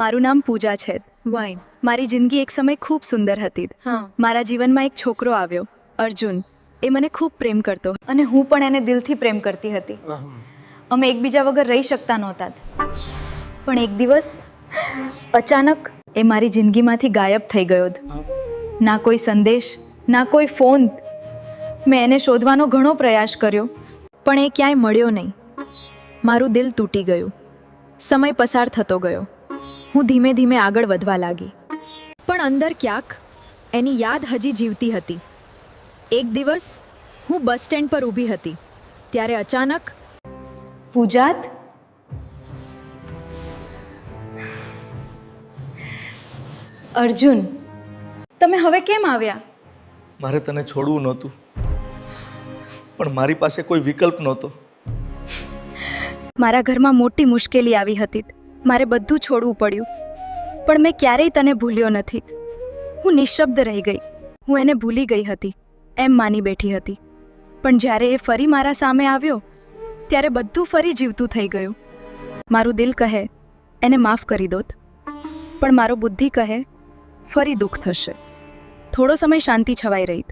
મારું નામ પૂજા છે. વાઇન. મારી જિંદગી એક સમય ખૂબ સુંદર હતી. હા. મારા જીવનમાં એક છોકરો આવ્યો, અર્જુન. એ મને ખૂબ પ્રેમ કરતો. અને હું પણ એને દિલથી પ્રેમ કરતી હતી. અમે એકબીજા વગર રહી શકતા નહોતા. પણ એક દિવસ અચાનક એ મારી જિંદગીમાંથી ગાયબ થઈ ગયો. ના કોઈ સંદેશ, ના કોઈ ફોન. મેં એને શોધવાનો ઘણો પ્રયાસ કર્યો, પણ એ ક્યાંય મળ્યો નહીં. મારું દિલ તૂટી ગયું. સમય પસાર થતો ગયો. હું ધીમે ધીમે આગળ વધવા લાગી. પણ અંદર ક્યાંક એની યાદ હજી જીવતી હતી. એક દિવસ હું બસ સ્ટેન્ડ પર ઊભી હતી. ત્યારે અચાનક પૂજાત, અર્જુન, તમે હવે કેમ આવ્યા? મારે તને છોડવું નહોતું, પણ મારી પાસે કોઈ વિકલ્પ નહોતો. મારા ઘરમાં મોટી મુશ્કેલી આવી હતી. મારે બધું છોડવું પડ્યું, પણ મેં ક્યારેય તને ભૂલ્યો નથી. હું નિશ્શબ્દ રહી ગઈ. હું એને ભૂલી ગઈ હતી એમ માની બેઠી હતી. પણ જ્યારે એ ફરી મારા સામે આવ્યો ત્યારે બધું ફરી જીવતું થઈ ગયું. મારું દિલ કહે એને માફ કરી દોત, પણ મારો બુદ્ધિ કહે ફરી દુઃખ થશે. થોડો સમય શાંતિ છવાઈ રહી.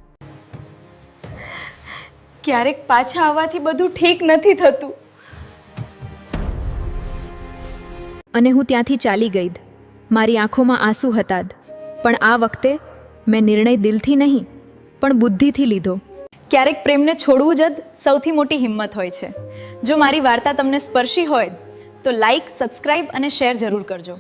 ક્યારેક પાછા આવવાથી બધું ઠીક નથી થતું. અને હું ત્યાંથી ચાલી ગઈ. મારી આંખોમાં આંસુ હતા જ. પણ આ વખતે મેં નિર્ણય દિલથી નહીં, પણ બુદ્ધિથી લીધો. ક્યારેક પ્રેમને છોડવું જ સૌથી મોટી હિંમત હોય છે. જો મારી વાર્તા તમને સ્પર્શી હોય તો લાઈક, સબસ્ક્રાઇબ અને શેર જરૂર કરજો.